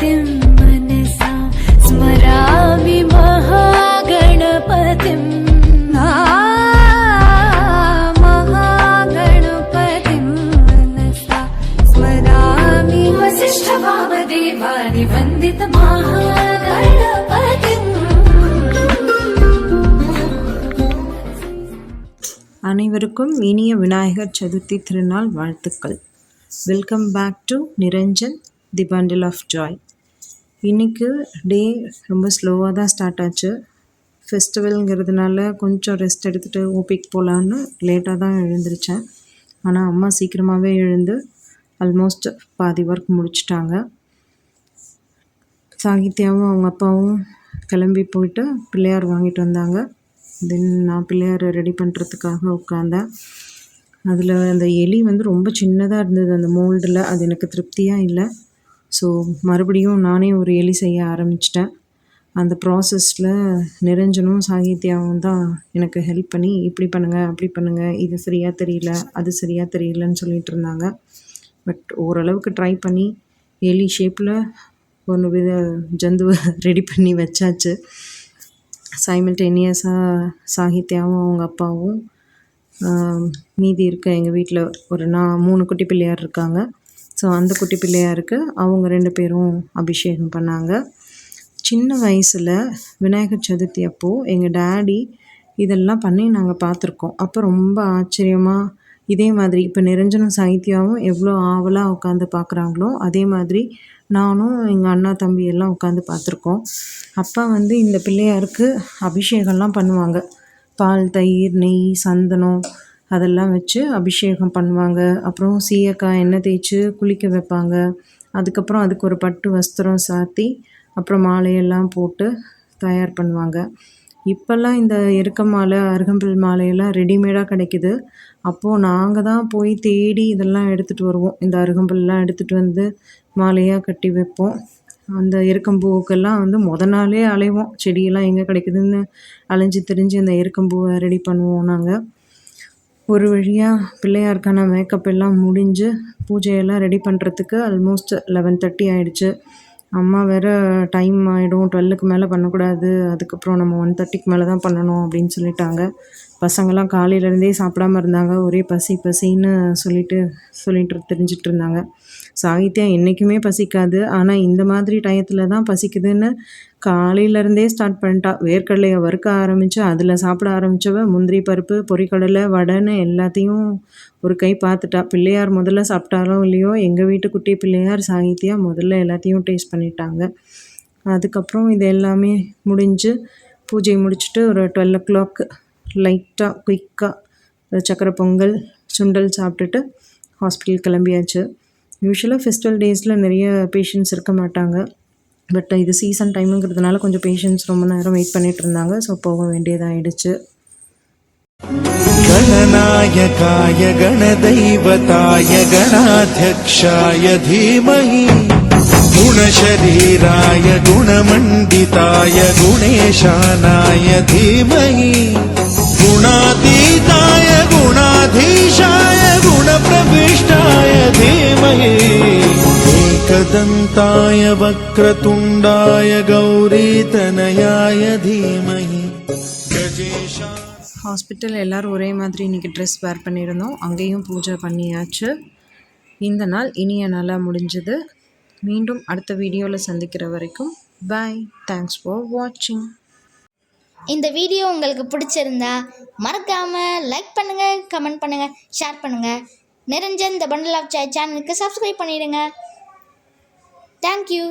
गणपतिं मनसा स्मरामि महागणपतिं महागणपतिं मनसा स्मरामि वसिष्ठवामदेवानि वन्दित महागणपतिम्. அனைவருக்கும் இனிய விநாயகர் சதுர்த்தி திருநாள் வாழ்த்துக்கள். Welcome back to Niranjan the bundle of joy. இன்றைக்கி டே ரொம்ப ஸ்லோவாக தான் ஸ்டார்ட் ஆச்சு. ஃபெஸ்டிவல்ங்கிறதுனால கொஞ்சம் ரெஸ்ட் எடுத்துகிட்டு ஓபிக்கு போகலான்னு லேட்டாக தான் எழுந்திரிச்சேன். ஆனால் அம்மா சீக்கிரமாகவே எழுந்து ஆல்மோஸ்ட் பாதி ஒர்க் முடிச்சிட்டாங்க. சாகித்யாவும் அவங்க அப்பாவும் கிளம்பி போயிட்டு பிள்ளையார் வாங்கிட்டு வந்தாங்க. தென் நான் பிள்ளையாரை ரெடி பண்ணுறதுக்காக உட்காந்தேன். அதில் அந்த எலி ரொம்ப சின்னதாக இருந்தது அந்த மோல்டில். அது எனக்கு திருப்தியாக இல்லை. ஸோ மறுபடியும் நானே ஒரு எலி செய்ய ஆரம்பிச்சிட்டேன். அந்த ப்ராசஸில் நிரஞ்சனும் சாகித்யாவும் தான் எனக்கு ஹெல்ப் பண்ணி இப்படி பண்ணுங்கள் அப்படி பண்ணுங்கள், இது சரியாக தெரியல அது சரியாக தெரியலன்னு சொல்லிகிட்டு இருந்தாங்க. பட் ஓரளவுக்கு ட்ரை பண்ணி எலி ஷேப்பில் ஒரு வித ஜந்துவை ரெடி பண்ணி வச்சாச்சு. சைமல்டேனியஸாக சாகித்யாவும் அவங்க அப்பாவும் மீதி இருக்க எங்கள் வீட்டில் ஒரு 3 குட்டி பிள்ளையார் இருக்காங்க. ஸோ அந்த குட்டி பிள்ளையாருக்கு அவங்க 2 பேரும் அபிஷேகம் பண்ணாங்க. சின்ன வயசில் விநாயகர் சதுர்த்தி அப்போது எங்கள் டேடி இதெல்லாம் பண்ணி நாங்கள் பார்த்துருக்கோம். அப்போ ரொம்ப ஆச்சரியமாக இதே மாதிரி இப்போ நிரஞ்சனும் சாகித்யாவும் எவ்வளோ ஆவலாக உட்காந்து பார்க்குறாங்களோ அதே மாதிரி நானும் எங்கள் அண்ணா தம்பி எல்லாம் உட்காந்து பார்த்துருக்கோம். அப்பா இந்த பிள்ளையாருக்கு அபிஷேகம்லாம் பண்ணுவாங்க. பால், தயிர், நெய், சந்தனம் அதெல்லாம் வச்சு அபிஷேகம் பண்ணுவாங்க. அப்புறம் சீயக்காய் எண்ணெய் தேய்ச்சி குளிக்க வைப்பாங்க. அதுக்கப்புறம் அதுக்கு ஒரு பட்டு வஸ்திரம் சாத்தி அப்புறம் மாலையெல்லாம் போட்டு தயார் பண்ணுவாங்க. இப்போல்லாம் இந்த எருக்க மாலை, அருகம்பில் மாலையெல்லாம் ரெடிமேடாக கிடைக்கிது. அப்போது நாங்கள் தான் போய் தேடி இதெல்லாம் எடுத்துகிட்டு வருவோம். இந்த அருகம்பில்லாம் எடுத்துகிட்டு வந்து மாலையாக கட்டி வைப்போம். அந்த எருக்கம்பூவுக்கெல்லாம் நாளே அலைவோம். செடியெல்லாம் எங்கே கிடைக்குதுன்னு அலைஞ்சி திரிஞ்சு அந்த எருக்கம்பூவை ரெடி பண்ணுவோம் நாங்கள். ஒரு வழியாக பிள்ளையாருக்கான மேக்கப் எல்லாம் முடிஞ்சு பூஜையெல்லாம் ரெடி பண்ணுறதுக்கு ஆல்மோஸ்ட் 11:30 ஆகிடுச்சு. அம்மா வேறு டைம் ஆகிடும், 12க்கு மேலே பண்ணக்கூடாது, அதுக்கப்புறம் நம்ம 1:30க்கு மேலே தான் பண்ணணும் அப்படின்னு சொல்லிட்டாங்க. பசங்கள்லாம் காலையிலேருந்தே சாப்பிடாமல் இருந்தாங்க. ஒரே பசின்னு சொல்லிட்டு தெரிஞ்சிட்டு இருந்தாங்க. சாகித்யா என்றைக்குமே பசிக்காது, ஆனால் இந்த மாதிரி டயத்தில் தான் பசிக்குதுன்னு காலையிலேருந்தே ஸ்டார்ட் பண்ணிட்டா. வேர்க்கடலையை வறுக்க ஆரம்பித்து அதில் சாப்பிட ஆரம்பித்தவ முந்திரி பருப்பு, பொரிக்கடலை, வடைன்னு எல்லாத்தையும் ஒரு கை பார்த்துட்டா. பிள்ளையார் முதல்ல சாப்பிட்டாலும் இல்லையோ எங்கள் வீட்டு குட்டி பிள்ளையார் சாகித்யா முதல்ல எல்லாத்தையும் டேஸ்ட் பண்ணிட்டாங்க. அதுக்கப்புறம் இது எல்லாமே முடிஞ்சு பூஜை முடிச்சுட்டு ஒரு 12 o'clock லைட்டாக குயிக்காக சக்கரை பொங்கல், சுண்டல் சாப்பிட்டுட்டு ஹாஸ்பிட்டல் கிளம்பியாச்சு. யூஸ்வலாக ஃபெஸ்டிவல் டேஸில் நிறைய பேஷண்ட்ஸ் இருக்க மாட்டாங்க. பட் இது சீசன் டைமுங்கிறதுனால கொஞ்சம் பேஷண்ட்ஸ் ரொம்ப நேரம் வெயிட் பண்ணிகிட்டு இருந்தாங்க. ஸோ போக வேண்டியதாகிடுச்சு. गणनायकाय गणदैवताय गणाध्यक्षाय धीमहि गुणशरीराय गुणमण्डिताय गुणेशानाय धीमहि गुणातीताय गुणाधीशाय गुणप्रविष्टाय धीमहि एकदन्ताय वक्रतुण्डाय गौरीतनयाय धीमहि गजेशा. ஹாஸ்பிட்டல் எல்லோரும் ஒரே மாதிரி இன்றைக்கி ட்ரெஸ் வேர் பண்ணியிருந்தோம். அங்கேயும் பூஜை பண்ணியாச்சு. இந்த நாள் இனிய நாளாக முடிஞ்சது. மீண்டும் அடுத்த வீடியோவில் சந்திக்கிற வரைக்கும் பாய். தேங்க்ஸ் ஃபார் வாட்சிங். இந்த வீடியோ உங்களுக்கு பிடிச்சிருந்தா மறக்காமல் லைக் பண்ணுங்கள், கமெண்ட் பண்ணுங்கள், ஷேர் பண்ணுங்கள். Niranjan the bundle of Joy சேனலுக்கு சப்ஸ்கிரைப் பண்ணிடுங்க. தேங்க்யூ.